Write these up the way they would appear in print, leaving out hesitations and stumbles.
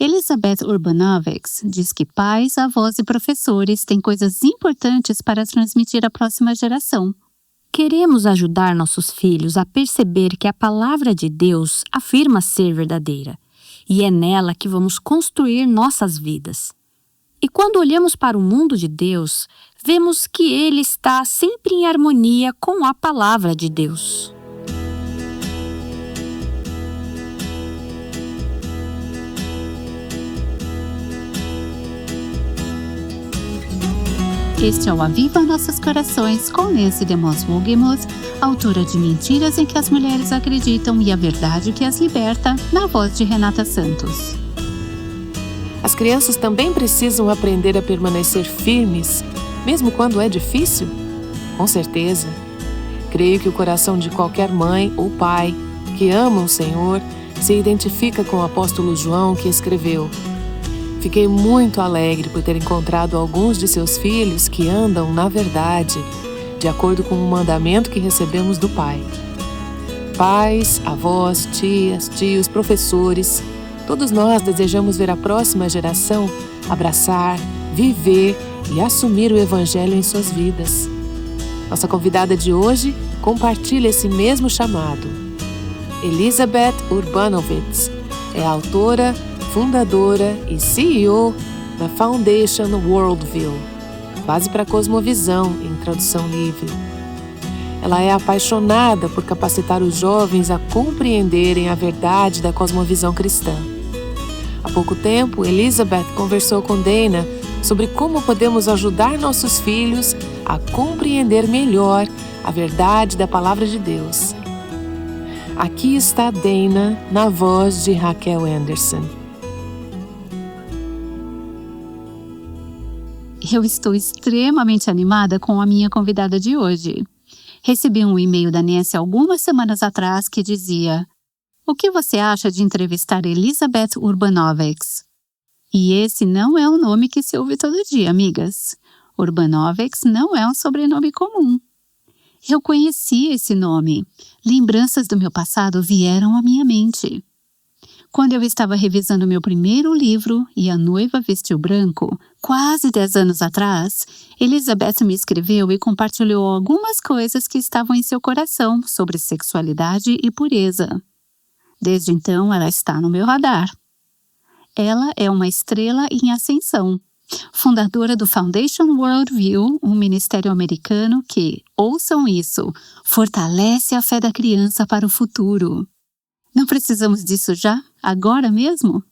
Elizabeth Urbanovics diz que pais, avós e professores têm coisas importantes para transmitir à próxima geração. Queremos ajudar nossos filhos a perceber que a palavra de Deus afirma ser verdadeira, e é nela que vamos construir nossas vidas. E quando olhamos para o mundo de Deus, vemos que ele está sempre em harmonia com a palavra de Deus. Este é o Aviva Nossos Corações com Nancy DeMoss Wogemuth, autora de Mentiras em que as Mulheres Acreditam e a Verdade que as Liberta, na voz de Renata Santos. As crianças também precisam aprender a permanecer firmes, mesmo quando é difícil? Com certeza. Creio que o coração de qualquer mãe ou pai que ama o Senhor se identifica com o apóstolo João, que escreveu: Fiquei muito alegre por ter encontrado alguns de seus filhos que andam na verdade, de acordo com o mandamento que recebemos do Pai. Pais, avós, tias, tios, professores, todos nós desejamos ver a próxima geração abraçar, viver e assumir o Evangelho em suas vidas. Nossa convidada de hoje compartilha esse mesmo chamado. Elizabeth Urbanovics é a autora, fundadora e CEO da Foundation Worldview, base para cosmovisão em tradução livre. Ela é apaixonada por capacitar os jovens a compreenderem a verdade da cosmovisão cristã. Há pouco tempo, Elizabeth conversou com Dana sobre como podemos ajudar nossos filhos a compreender melhor a verdade da Palavra de Deus. Aqui está Dana na voz de Raquel Anderson. Eu estou extremamente animada com a minha convidada de hoje. Recebi um e-mail da Nancy algumas semanas atrás que dizia: O que você acha de entrevistar Elizabeth Urbanovics? E esse não é um nome que se ouve todo dia, amigas. Urbanovics não é um sobrenome comum. Eu conheci esse nome. Lembranças do meu passado vieram à minha mente. Quando eu estava revisando meu primeiro livro, E a Noiva Vestiu Branco, quase 10 anos atrás, Elizabeth me escreveu e compartilhou algumas coisas que estavam em seu coração sobre sexualidade e pureza. Desde então, ela está no meu radar. Ela é uma estrela em ascensão, fundadora do Foundation Worldview, um ministério americano que, ouçam isso, fortalece a fé da criança para o futuro. Não precisamos disso já? Agora mesmo?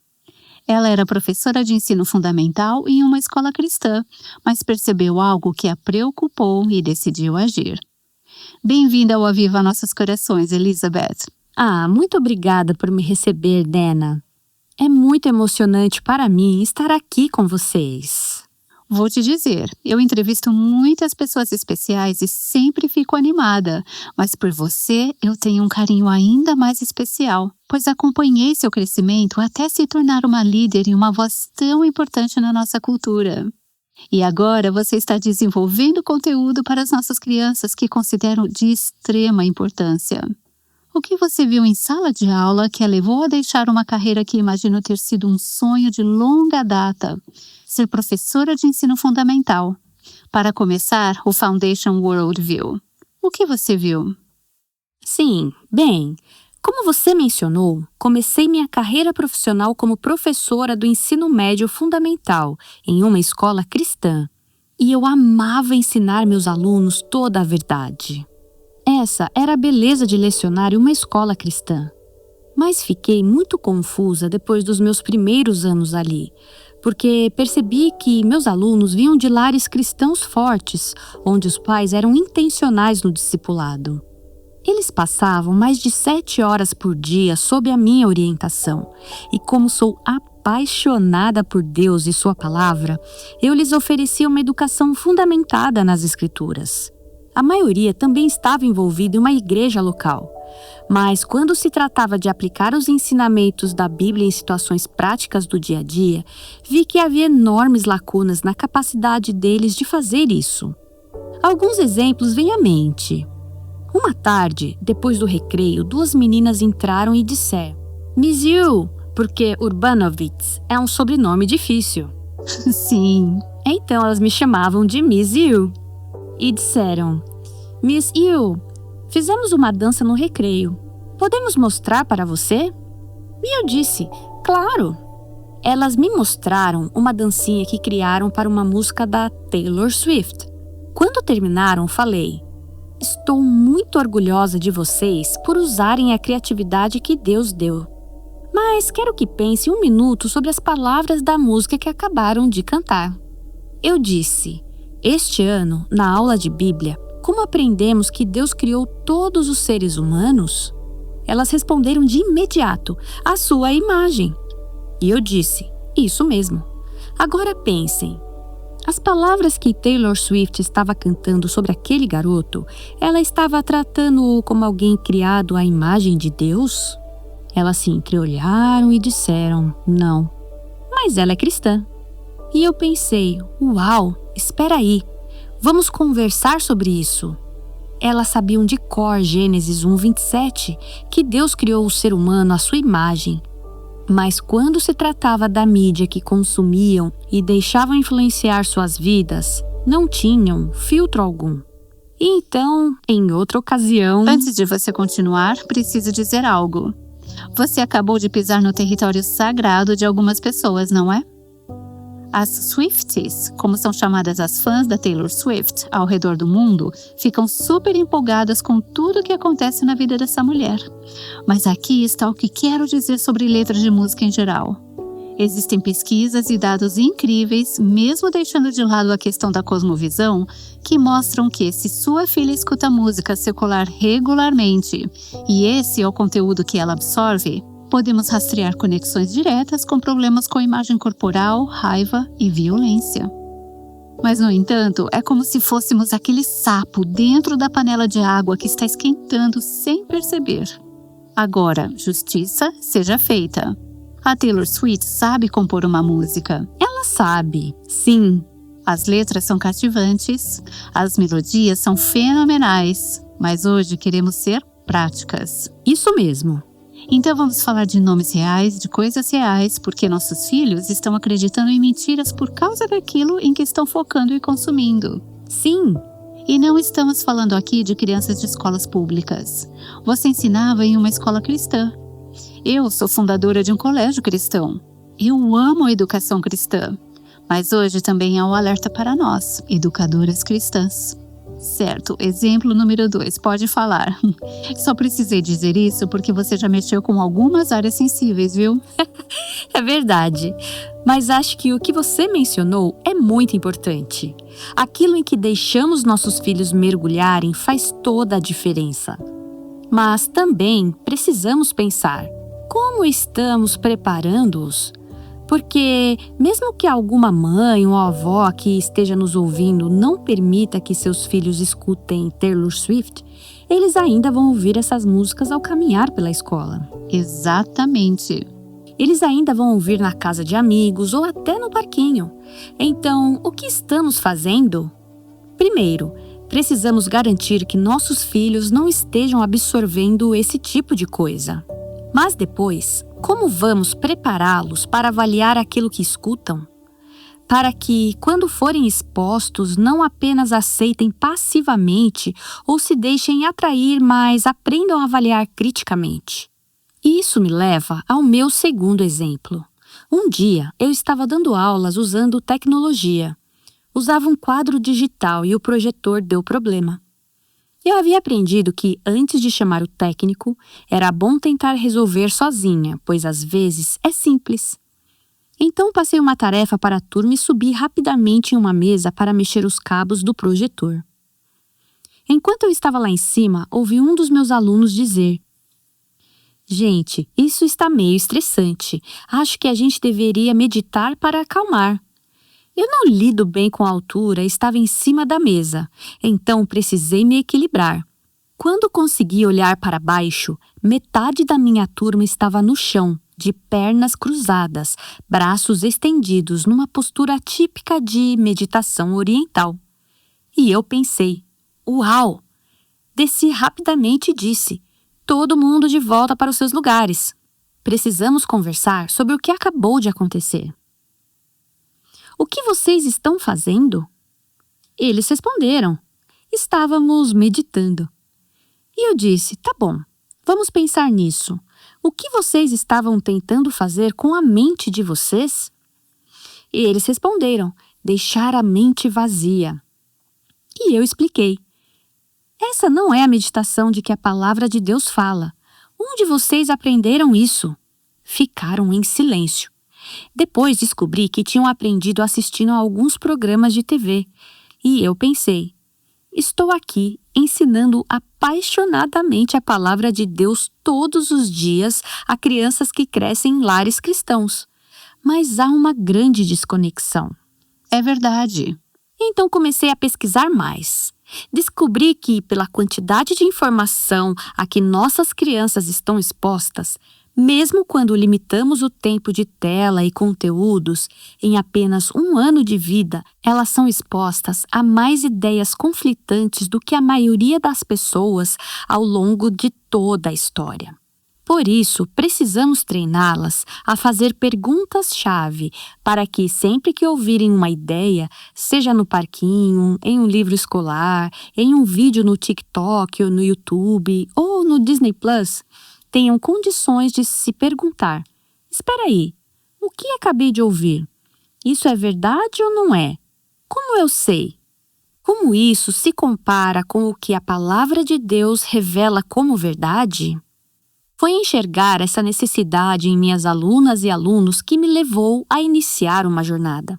Ela era professora de ensino fundamental em uma escola cristã, mas percebeu algo que a preocupou e decidiu agir. Bem-vinda ao Aviva Nossos Corações, Elizabeth. Muito obrigada por me receber, Dana. É muito emocionante para mim estar aqui com vocês. Vou te dizer, eu entrevisto muitas pessoas especiais e sempre fico animada, mas por você eu tenho um carinho ainda mais especial, pois acompanhei seu crescimento até se tornar uma líder e uma voz tão importante na nossa cultura. E agora você está desenvolvendo conteúdo para as nossas crianças que considero de extrema importância. O que você viu em sala de aula que a levou a deixar uma carreira que imagino ter sido um sonho de longa data, ser professora de ensino fundamental? Para começar, o Foundation Worldview. O que você viu? Sim, bem, como você mencionou, comecei minha carreira profissional como professora do ensino médio fundamental em uma escola cristã. E eu amava ensinar meus alunos toda a verdade. Essa era a beleza de lecionar em uma escola cristã. Mas fiquei muito confusa depois dos meus primeiros anos ali, porque percebi que meus alunos vinham de lares cristãos fortes, onde os pais eram intencionais no discipulado. Eles passavam mais de 7 horas por dia sob a minha orientação, e como sou apaixonada por Deus e sua palavra, eu lhes oferecia uma educação fundamentada nas Escrituras. A maioria também estava envolvida em uma igreja local. Mas quando se tratava de aplicar os ensinamentos da Bíblia em situações práticas do dia a dia, vi que havia enormes lacunas na capacidade deles de fazer isso. Alguns exemplos vêm à mente. Uma tarde, depois do recreio, 2 meninas entraram e disseram: Miss Yu, porque Urbanovitz é um sobrenome difícil. Sim. Então elas me chamavam de Miss Yu. E disseram: Miss Yu, fizemos uma dança no recreio. Podemos mostrar para você? E eu disse: claro. Elas me mostraram uma dancinha que criaram para uma música da Taylor Swift. Quando terminaram, falei: estou muito orgulhosa de vocês por usarem a criatividade que Deus deu. Mas quero que pense um minuto sobre as palavras da música que acabaram de cantar. Eu disse: este ano, na aula de Bíblia, como aprendemos que Deus criou todos os seres humanos? Elas responderam de imediato: à sua imagem. E eu disse: isso mesmo. Agora pensem. As palavras que Taylor Swift estava cantando sobre aquele garoto, ela estava tratando-o como alguém criado à imagem de Deus? Elas se entreolharam e disseram: não. Mas ela é cristã. E eu pensei: uau, espera aí, vamos conversar sobre isso. Elas sabiam de cor Gênesis 1:27, que Deus criou o ser humano à sua imagem. Mas quando se tratava da mídia que consumiam e deixavam influenciar suas vidas, não tinham filtro algum. E então, em outra ocasião... Antes de você continuar, preciso dizer algo. Você acabou de pisar no território sagrado de algumas pessoas, não é? As Swifties, como são chamadas as fãs da Taylor Swift ao redor do mundo, ficam super empolgadas com tudo o que acontece na vida dessa mulher. Mas aqui está o que quero dizer sobre letras de música em geral. Existem pesquisas e dados incríveis, mesmo deixando de lado a questão da cosmovisão, que mostram que se sua filha escuta música secular regularmente, e esse é o conteúdo que ela absorve, podemos rastrear conexões diretas com problemas com imagem corporal, raiva e violência. Mas, no entanto, é como se fôssemos aquele sapo dentro da panela de água que está esquentando sem perceber. Agora, justiça seja feita. A Taylor Swift sabe compor uma música. Ela sabe, sim. As letras são cativantes, as melodias são fenomenais, mas hoje queremos ser práticas. Isso mesmo. Então vamos falar de nomes reais, de coisas reais, porque nossos filhos estão acreditando em mentiras por causa daquilo em que estão focando e consumindo. Sim. E não estamos falando aqui de crianças de escolas públicas. Você ensinava em uma escola cristã. Eu sou fundadora de um colégio cristão. Eu amo a educação cristã. Mas hoje também há um alerta para nós, educadoras cristãs. Certo, exemplo número 2, pode falar. Só precisei dizer isso porque você já mexeu com algumas áreas sensíveis, viu? É verdade, mas acho que o que você mencionou é muito importante. Aquilo em que deixamos nossos filhos mergulharem faz toda a diferença. Mas também precisamos pensar: como estamos preparando-os? Porque, mesmo que alguma mãe ou avó que esteja nos ouvindo não permita que seus filhos escutem Taylor Swift, eles ainda vão ouvir essas músicas ao caminhar pela escola. Exatamente. Eles ainda vão ouvir na casa de amigos ou até no parquinho. Então, o que estamos fazendo? Primeiro, precisamos garantir que nossos filhos não estejam absorvendo esse tipo de coisa. Mas depois, como vamos prepará-los para avaliar aquilo que escutam? Para que, quando forem expostos, não apenas aceitem passivamente ou se deixem atrair, mas aprendam a avaliar criticamente. E isso me leva ao meu segundo exemplo. Um dia, eu estava dando aulas usando tecnologia. Usava um quadro digital e o projetor deu problema. Eu havia aprendido que, antes de chamar o técnico, era bom tentar resolver sozinha, pois às vezes é simples. Então passei uma tarefa para a turma e subi rapidamente em uma mesa para mexer os cabos do projetor. Enquanto eu estava lá em cima, ouvi um dos meus alunos dizer: gente, isso está meio estressante. Acho que a gente deveria meditar para acalmar. Eu não lido bem com a altura e estava em cima da mesa, então precisei me equilibrar. Quando consegui olhar para baixo, metade da minha turma estava no chão, de pernas cruzadas, braços estendidos, numa postura típica de meditação oriental. E eu pensei: uau! Desci rapidamente e disse: todo mundo de volta para os seus lugares. Precisamos conversar sobre o que acabou de acontecer. O que vocês estão fazendo? Eles responderam: estávamos meditando. E eu disse: tá bom, vamos pensar nisso. O que vocês estavam tentando fazer com a mente de vocês? E eles responderam: deixar a mente vazia. E eu expliquei: essa não é a meditação de que a palavra de Deus fala. Onde vocês aprenderam isso? Ficaram em silêncio. Depois descobri que tinham aprendido assistindo a alguns programas de TV. E eu pensei: estou aqui ensinando apaixonadamente a palavra de Deus todos os dias a crianças que crescem em lares cristãos. Mas há uma grande desconexão. É verdade. Então comecei a pesquisar mais. Descobri que, pela quantidade de informação a que nossas crianças estão expostas, mesmo quando limitamos o tempo de tela e conteúdos, em apenas 1 ano de vida, elas são expostas a mais ideias conflitantes do que a maioria das pessoas ao longo de toda a história. Por isso, precisamos treiná-las a fazer perguntas-chave para que, sempre que ouvirem uma ideia, seja no parquinho, em um livro escolar, em um vídeo no TikTok ou no YouTube ou no Disney Plus, tenham condições de se perguntar: espera aí, o que acabei de ouvir? Isso é verdade ou não é? Como eu sei? Como isso se compara com o que a palavra de Deus revela como verdade? Foi enxergar essa necessidade em minhas alunas e alunos que me levou a iniciar uma jornada.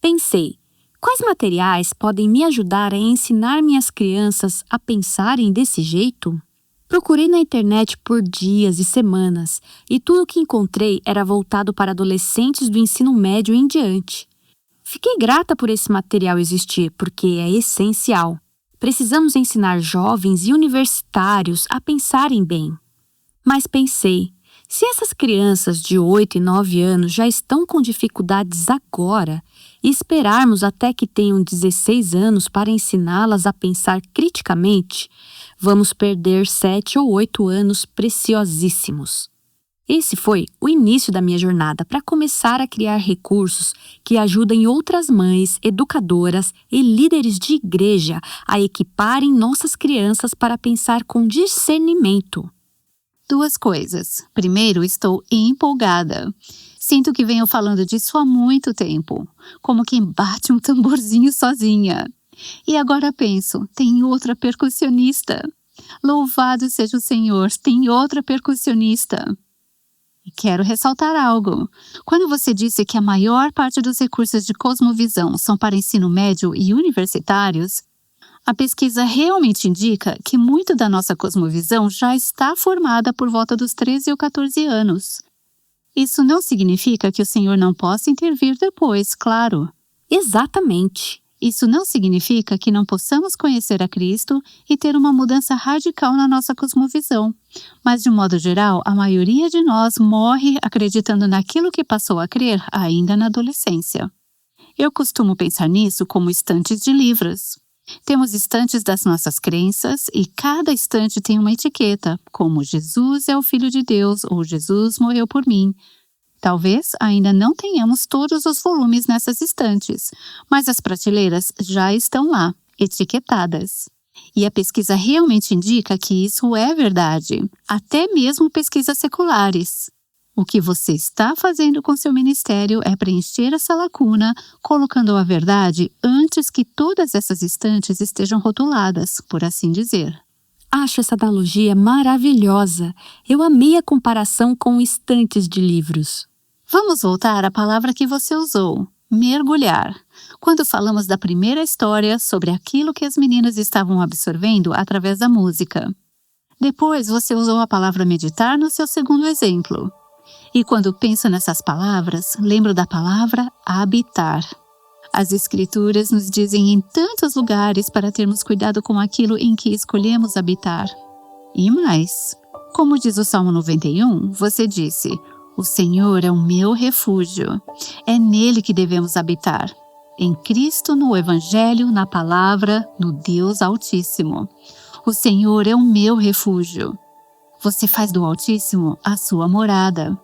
Pensei: quais materiais podem me ajudar a ensinar minhas crianças a pensarem desse jeito? Procurei na internet por dias e semanas, e tudo o que encontrei era voltado para adolescentes do ensino médio em diante. Fiquei grata por esse material existir, porque é essencial. Precisamos ensinar jovens e universitários a pensarem bem. Mas pensei: se essas crianças de 8 e 9 anos já estão com dificuldades agora, e esperarmos até que tenham 16 anos para ensiná-las a pensar criticamente, vamos perder 7 ou 8 anos preciosíssimos. Esse foi o início da minha jornada para começar a criar recursos que ajudem outras mães, educadoras e líderes de igreja a equiparem nossas crianças para pensar com discernimento. 2 coisas. Primeiro, estou empolgada. Sinto que venho falando disso há muito tempo, como quem bate um tamborzinho sozinha. E agora penso: tem outra percussionista. Louvado seja o Senhor, tem outra percussionista. E quero ressaltar algo. Quando você disse que a maior parte dos recursos de Cosmovisão são para ensino médio e universitários, a pesquisa realmente indica que muito da nossa cosmovisão já está formada por volta dos 13 ou 14 anos. Isso não significa que o Senhor não possa intervir depois, claro. Exatamente. Isso não significa que não possamos conhecer a Cristo e ter uma mudança radical na nossa cosmovisão. Mas, de modo geral, a maioria de nós morre acreditando naquilo que passou a crer ainda na adolescência. Eu costumo pensar nisso como estantes de livros. Temos estantes das nossas crenças e cada estante tem uma etiqueta, como Jesus é o Filho de Deus ou Jesus morreu por mim. Talvez ainda não tenhamos todos os volumes nessas estantes, mas as prateleiras já estão lá, etiquetadas. E a pesquisa realmente indica que isso é verdade, até mesmo pesquisas seculares. O que você está fazendo com seu ministério é preencher essa lacuna, colocando a verdade antes que todas essas estantes estejam rotuladas, por assim dizer. Acho essa analogia maravilhosa. Eu amei a comparação com estantes de livros. Vamos voltar à palavra que você usou, mergulhar. Quando falamos da primeira história sobre aquilo que as meninas estavam absorvendo através da música. Depois você usou a palavra meditar no seu segundo exemplo. E quando penso nessas palavras, lembro da palavra habitar. As Escrituras nos dizem em tantos lugares para termos cuidado com aquilo em que escolhemos habitar. E mais, como diz o Salmo 91, você disse: o Senhor é o meu refúgio. É nele que devemos habitar. Em Cristo, no Evangelho, na Palavra, no Deus Altíssimo. O Senhor é o meu refúgio. Você faz do Altíssimo a sua morada.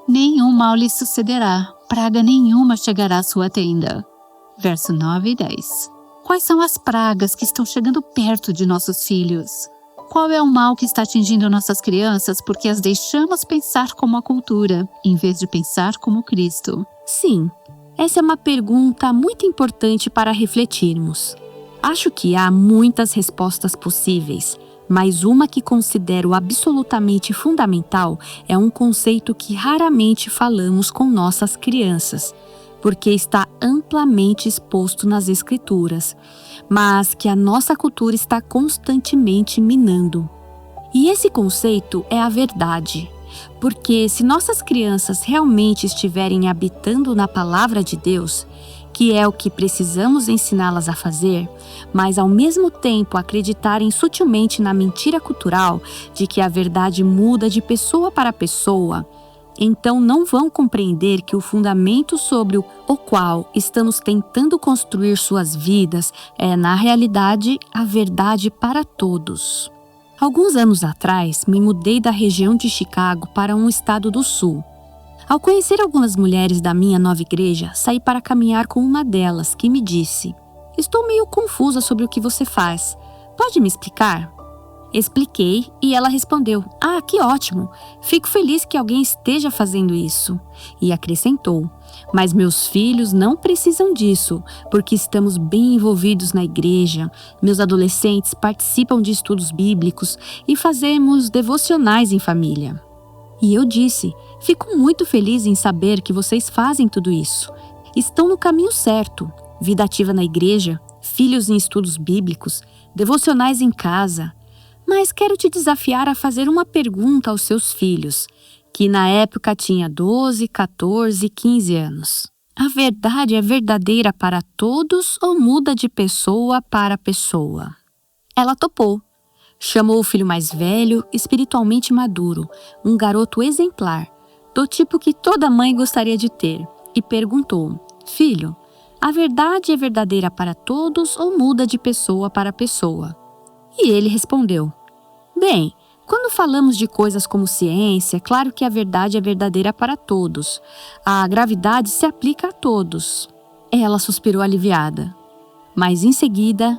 Nenhum mal lhe sucederá, praga nenhuma chegará à sua tenda. Verso 9 e 10. Quais são as pragas que estão chegando perto de nossos filhos? Qual é o mal que está atingindo nossas crianças porque as deixamos pensar como a cultura, em vez de pensar como Cristo? Sim, essa é uma pergunta muito importante para refletirmos. Acho que há muitas respostas possíveis, mas uma que considero absolutamente fundamental é um conceito que raramente falamos com nossas crianças, porque está amplamente exposto nas Escrituras, mas que a nossa cultura está constantemente minando. E esse conceito é a verdade, porque se nossas crianças realmente estiverem habitando na Palavra de Deus, que é o que precisamos ensiná-las a fazer, mas ao mesmo tempo acreditarem sutilmente na mentira cultural de que a verdade muda de pessoa para pessoa, então não vão compreender que o fundamento sobre o qual estamos tentando construir suas vidas é, na realidade, a verdade para todos. Alguns anos atrás, me mudei da região de Chicago para um estado do sul. Ao conhecer algumas mulheres da minha nova igreja, saí para caminhar com uma delas, que me disse: "Estou meio confusa sobre o que você faz. Pode me explicar?" Expliquei e ela respondeu: "Ah, que ótimo! Fico feliz que alguém esteja fazendo isso." E acrescentou: "Mas meus filhos não precisam disso, porque estamos bem envolvidos na igreja. Meus adolescentes participam de estudos bíblicos e fazemos devocionais em família." E eu disse: "Fico muito feliz em saber que vocês fazem tudo isso. Estão no caminho certo. Vida ativa na igreja, filhos em estudos bíblicos, devocionais em casa. Mas quero te desafiar a fazer uma pergunta aos seus filhos, que na época tinha 12, 14 e 15 anos. A verdade é verdadeira para todos ou muda de pessoa para pessoa?" Ela topou. Chamou o filho mais velho, espiritualmente maduro, um garoto exemplar, do tipo que toda mãe gostaria de ter, e perguntou: "Filho, a verdade é verdadeira para todos ou muda de pessoa para pessoa?" E ele respondeu: "Bem, quando falamos de coisas como ciência, claro que a verdade é verdadeira para todos. A gravidade se aplica a todos." Ela suspirou aliviada. Mas em seguida,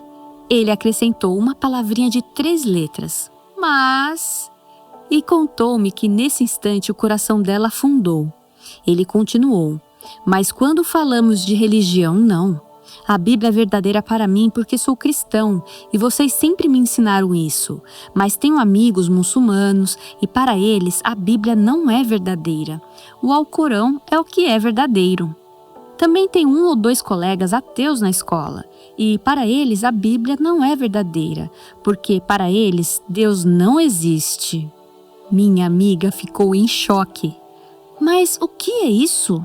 ele acrescentou uma palavrinha de 3 letras: "Mas..." E contou-me que nesse instante o coração dela afundou. Ele continuou: "Mas quando falamos de religião, não. A Bíblia é verdadeira para mim porque sou cristão e vocês sempre me ensinaram isso. Mas tenho amigos muçulmanos e para eles a Bíblia não é verdadeira. O Alcorão é o que é verdadeiro. Também tem 1 ou 2 colegas ateus na escola e para eles a Bíblia não é verdadeira, porque para eles Deus não existe." Minha amiga ficou em choque. "Mas o que é isso?"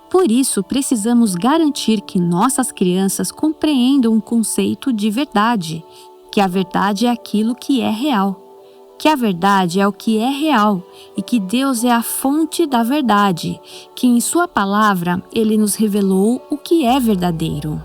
Por isso, precisamos garantir que nossas crianças compreendam o conceito de verdade, que a verdade é aquilo que é real, que a verdade é o que é real e que Deus é a fonte da verdade, que em Sua palavra Ele nos revelou o que é verdadeiro.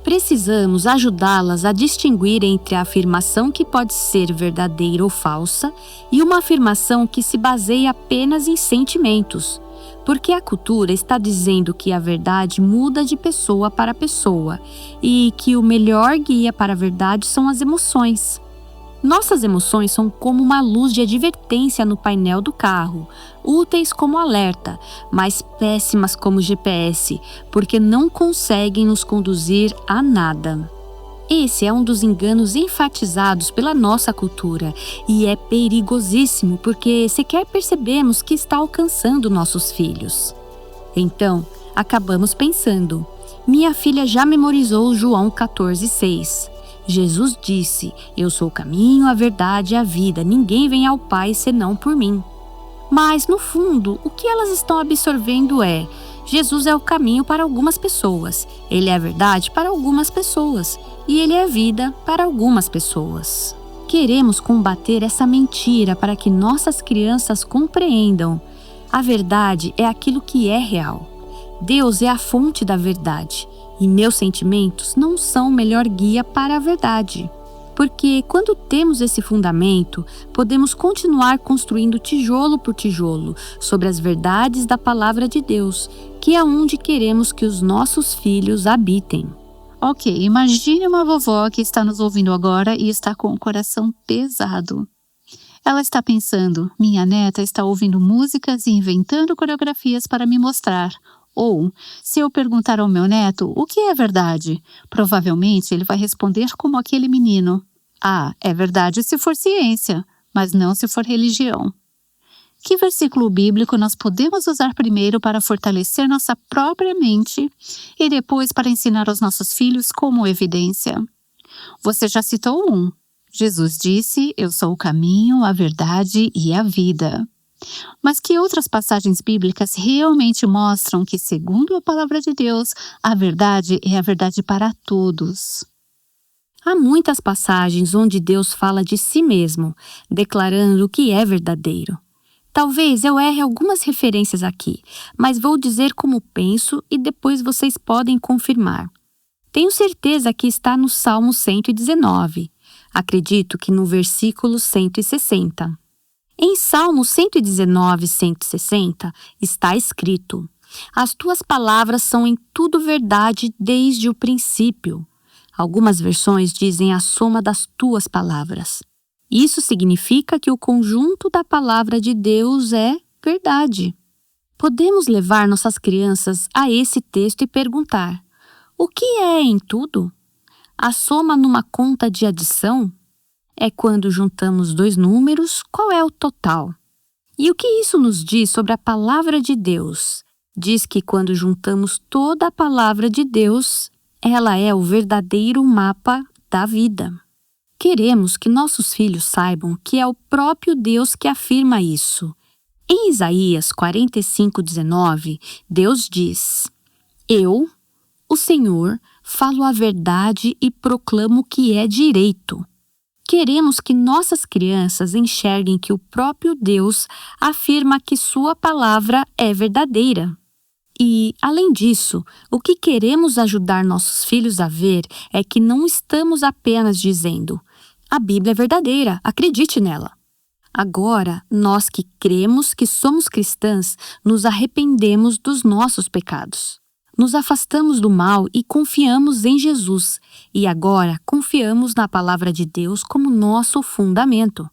Precisamos ajudá-las a distinguir entre a afirmação que pode ser verdadeira ou falsa e uma afirmação que se baseia apenas em sentimentos, porque a cultura está dizendo que a verdade muda de pessoa para pessoa e que o melhor guia para a verdade são as emoções. Nossas emoções são como uma luz de advertência no painel do carro, úteis como alerta, mas péssimas como GPS, porque não conseguem nos conduzir a nada. Esse é um dos enganos enfatizados pela nossa cultura e é perigosíssimo porque sequer percebemos que está alcançando nossos filhos. Então, acabamos pensando: minha filha já memorizou João 14,6. Jesus disse: "Eu sou o caminho, a verdade e a vida. Ninguém vem ao Pai senão por mim." Mas, no fundo, o que elas estão absorvendo é: Jesus é o caminho para algumas pessoas, Ele é a verdade para algumas pessoas e Ele é a vida para algumas pessoas. Queremos combater essa mentira para que nossas crianças compreendam: a verdade é aquilo que é real. Deus é a fonte da verdade. E meus sentimentos não são o melhor guia para a verdade. Porque quando temos esse fundamento, podemos continuar construindo tijolo por tijolo sobre as verdades da palavra de Deus, que é onde queremos que os nossos filhos habitem. Ok, imagine uma vovó que está nos ouvindo agora e está com o coração pesado. Ela está pensando, minha neta está ouvindo músicas e inventando coreografias para me mostrar. Ou, se eu perguntar ao meu neto o que é verdade, provavelmente ele vai responder como aquele menino. Ah, é verdade se for ciência, mas não se for religião. Que versículo bíblico nós podemos usar primeiro para fortalecer nossa própria mente e depois para ensinar aos nossos filhos como evidência? Você já citou um. Jesus disse, eu sou o caminho, a verdade e a vida. Mas que outras passagens bíblicas realmente mostram que, segundo a palavra de Deus, a verdade é a verdade para todos? Há muitas passagens onde Deus fala de si mesmo, declarando o que é verdadeiro. Talvez eu erre algumas referências aqui, mas vou dizer como penso e depois vocês podem confirmar. Tenho certeza que está no Salmo 119. Acredito que no versículo 160. Em Salmo 119, 160, está escrito: as tuas palavras são em tudo verdade desde o princípio. Algumas versões dizem a soma das tuas palavras. Isso significa que o conjunto da palavra de Deus é verdade. Podemos levar nossas crianças a esse texto e perguntar: o que é em tudo? A soma numa conta de adição? É quando juntamos dois números, qual é o total? E o que isso nos diz sobre a palavra de Deus? Diz que quando juntamos toda a palavra de Deus, ela é o verdadeiro mapa da vida. Queremos que nossos filhos saibam que é o próprio Deus que afirma isso. Em Isaías 45:19, Deus diz: eu, o Senhor, falo a verdade e proclamo que é direito. Queremos que nossas crianças enxerguem que o próprio Deus afirma que sua palavra é verdadeira. E, além disso, o que queremos ajudar nossos filhos a ver é que não estamos apenas dizendo: a Bíblia é verdadeira, acredite nela. Agora, nós que cremos que somos cristãs, nos arrependemos dos nossos pecados. Nos afastamos do mal e confiamos em Jesus. E agora confiamos na palavra de Deus como nosso fundamento.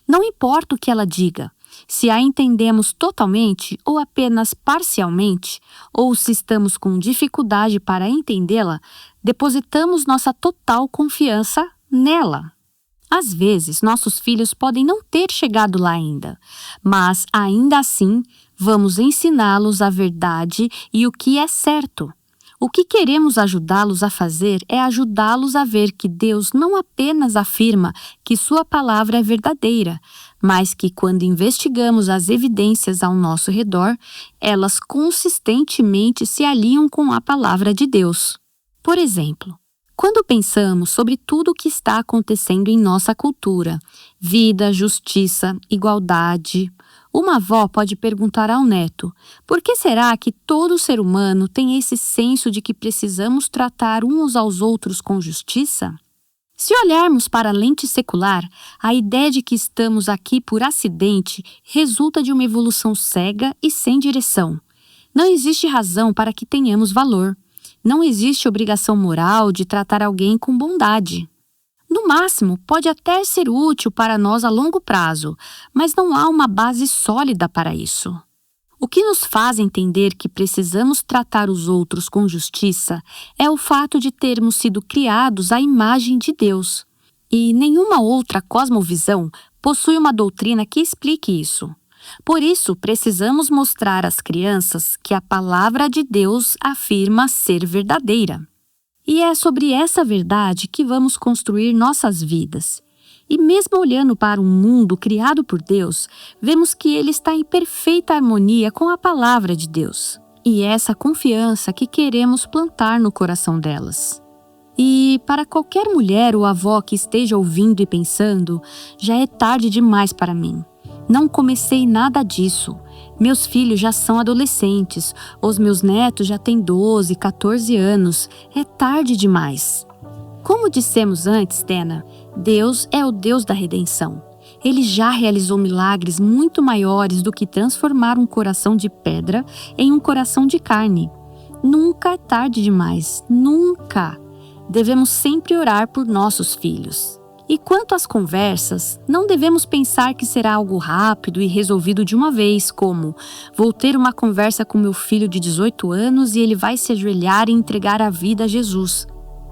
Não importa o que ela diga, se a entendemos totalmente ou apenas parcialmente, ou se estamos com dificuldade para entendê-la, depositamos nossa total confiança nela. Às vezes, nossos filhos podem não ter chegado lá ainda, mas ainda assim, vamos ensiná-los a verdade e o que é certo. O que queremos ajudá-los a fazer é ajudá-los a ver que Deus não apenas afirma que sua palavra é verdadeira, mas que quando investigamos as evidências ao nosso redor, elas consistentemente se alinham com a palavra de Deus. Por exemplo, quando pensamos sobre tudo o que está acontecendo em nossa cultura, vida, justiça, igualdade, uma avó pode perguntar ao neto: por que será que todo ser humano tem esse senso de que precisamos tratar uns aos outros com justiça? Se olharmos para a lente secular, a ideia de que estamos aqui por acidente resulta de uma evolução cega e sem direção. Não existe razão para que tenhamos valor. Não existe obrigação moral de tratar alguém com bondade. No máximo, pode até ser útil para nós a longo prazo, mas não há uma base sólida para isso. O que nos faz entender que precisamos tratar os outros com justiça é o fato de termos sido criados à imagem de Deus. E nenhuma outra cosmovisão possui uma doutrina que explique isso. Por isso, precisamos mostrar às crianças que a palavra de Deus afirma ser verdadeira. E é sobre essa verdade que vamos construir nossas vidas. E mesmo olhando para um mundo criado por Deus, vemos que ele está em perfeita harmonia com a palavra de Deus. E é essa confiança que queremos plantar no coração delas. E para qualquer mulher ou avó que esteja ouvindo e pensando, já é tarde demais para mim. Não comecei nada disso. Meus filhos já são adolescentes, os meus netos já têm 12, 14 anos. É tarde demais. Como dissemos antes, Dana, Deus é o Deus da redenção. Ele já realizou milagres muito maiores do que transformar um coração de pedra em um coração de carne. Nunca é tarde demais, nunca! Devemos sempre orar por nossos filhos. E quanto às conversas, não devemos pensar que será algo rápido e resolvido de uma vez, como vou ter uma conversa com meu filho de 18 anos e ele vai se ajoelhar e entregar a vida a Jesus.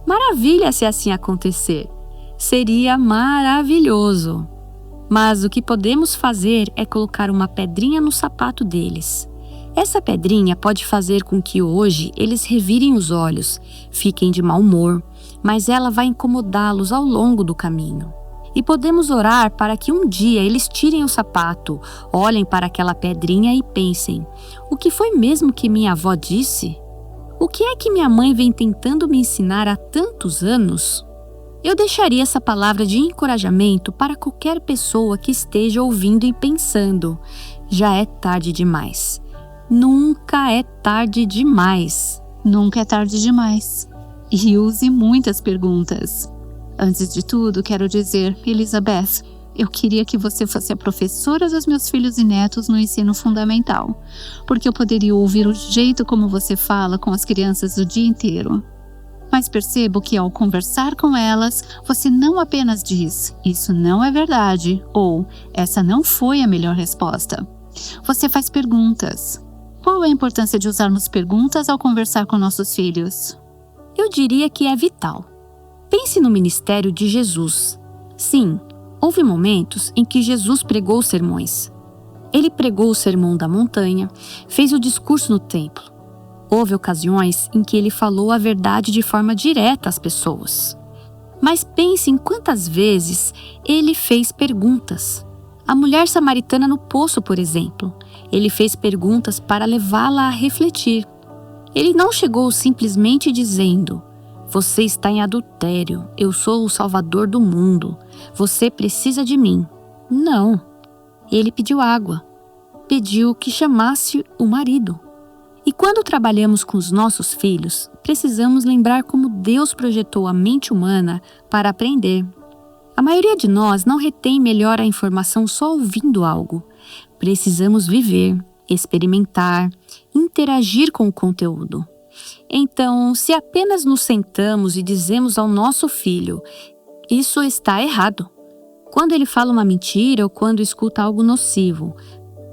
Maravilha se assim acontecer! Seria maravilhoso! Mas o que podemos fazer é colocar uma pedrinha no sapato deles. Essa pedrinha pode fazer com que hoje eles revirem os olhos, fiquem de mau humor, mas ela vai incomodá-los ao longo do caminho. E podemos orar para que um dia eles tirem o sapato, olhem para aquela pedrinha e pensem: o que foi mesmo que minha avó disse? O que é que minha mãe vem tentando me ensinar há tantos anos? Eu deixaria essa palavra de encorajamento para qualquer pessoa que esteja ouvindo e pensando: já é tarde demais. Nunca é tarde demais. Nunca é tarde demais. E use muitas perguntas. Antes de tudo, quero dizer, Elizabeth, eu queria que você fosse a professora dos meus filhos e netos no ensino fundamental, porque eu poderia ouvir o jeito como você fala com as crianças o dia inteiro. Mas percebo que ao conversar com elas, você não apenas diz, isso não é verdade, ou essa não foi a melhor resposta. Você faz perguntas. Qual é a importância de usarmos perguntas ao conversar com nossos filhos? Eu diria que é vital. Pense no ministério de Jesus. Sim, houve momentos em que Jesus pregou sermões. Ele pregou o Sermão da Montanha, fez o discurso no templo. Houve ocasiões em que ele falou a verdade de forma direta às pessoas. Mas pense em quantas vezes ele fez perguntas. A mulher samaritana no poço, por exemplo, ele fez perguntas para levá-la a refletir. Ele não chegou simplesmente dizendo: você está em adultério, eu sou o Salvador do mundo, você precisa de mim. Não. Ele pediu água, pediu que chamasse o marido. E quando trabalhamos com os nossos filhos, precisamos lembrar como Deus projetou a mente humana para aprender. A maioria de nós não retém melhor a informação só ouvindo algo. Precisamos viver, experimentar, interagir com o conteúdo. Então, se apenas nos sentamos e dizemos ao nosso filho: isso está errado, quando ele fala uma mentira ou quando escuta algo nocivo,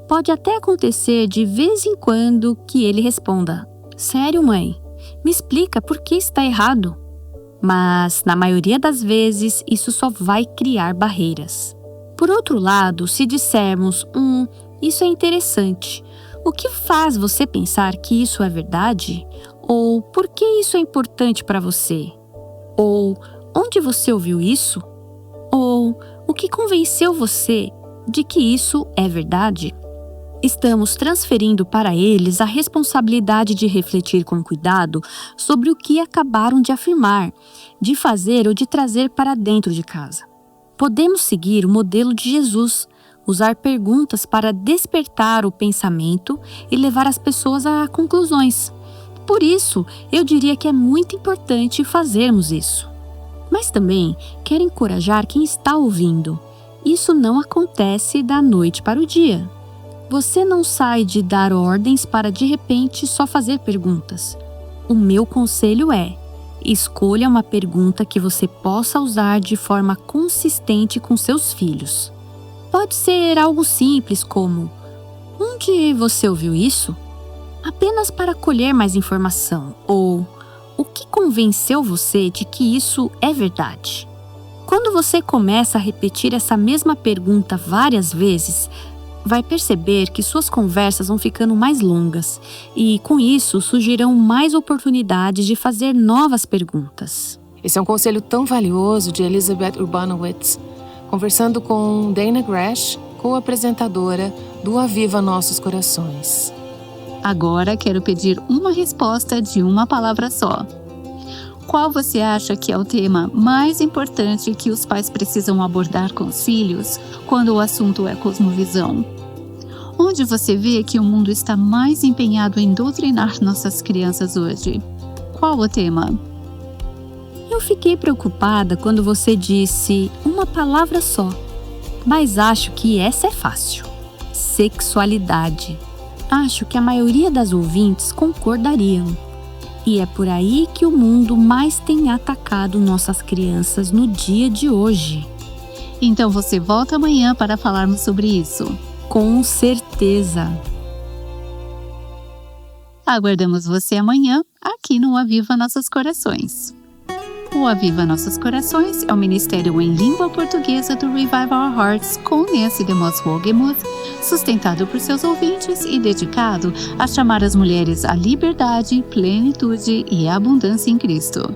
pode até acontecer de vez em quando que ele responda: sério, mãe? Me explica por que está errado. Mas, na maioria das vezes, isso só vai criar barreiras. Por outro lado, se dissermos: isso é interessante, o que faz você pensar que isso é verdade? Ou por que isso é importante para você? Ou onde você ouviu isso? Ou o que convenceu você de que isso é verdade? Estamos transferindo para eles a responsabilidade de refletir com cuidado sobre o que acabaram de afirmar, de fazer ou de trazer para dentro de casa. Podemos seguir o modelo de Jesus, usar perguntas para despertar o pensamento e levar as pessoas a conclusões. Por isso, eu diria que é muito importante fazermos isso. Mas também quero encorajar quem está ouvindo. Isso não acontece da noite para o dia. Você não sai de dar ordens para de repente só fazer perguntas. O meu conselho é: escolha uma pergunta que você possa usar de forma consistente com seus filhos. Pode ser algo simples como: onde você ouviu isso? Apenas para colher mais informação. Ou: o que convenceu você de que isso é verdade? Quando você começa a repetir essa mesma pergunta várias vezes, vai perceber que suas conversas vão ficando mais longas e, com isso, surgirão mais oportunidades de fazer novas perguntas. Esse é um conselho tão valioso de Elizabeth Urbanowitz, conversando com Dana Gresh, co-apresentadora do Aviva Nossos Corações. Agora quero pedir uma resposta de uma palavra só. Qual você acha que é o tema mais importante que os pais precisam abordar com os filhos quando o assunto é cosmovisão? Onde você vê que o mundo está mais empenhado em doutrinar nossas crianças hoje? Qual o tema? Eu fiquei preocupada quando você disse uma palavra só, mas acho que essa é fácil: sexualidade. Acho que a maioria das ouvintes concordariam. E é por aí que o mundo mais tem atacado nossas crianças no dia de hoje. Então você volta amanhã para falarmos sobre isso. Com certeza. Aguardamos você amanhã aqui no Aviva Nossos Corações. O Aviva Nossos Corações é o ministério em língua portuguesa do Revive Our Hearts com Nancy DeMoss Wogemuth, sustentado por seus ouvintes e dedicado a chamar as mulheres à liberdade, plenitude e abundância em Cristo.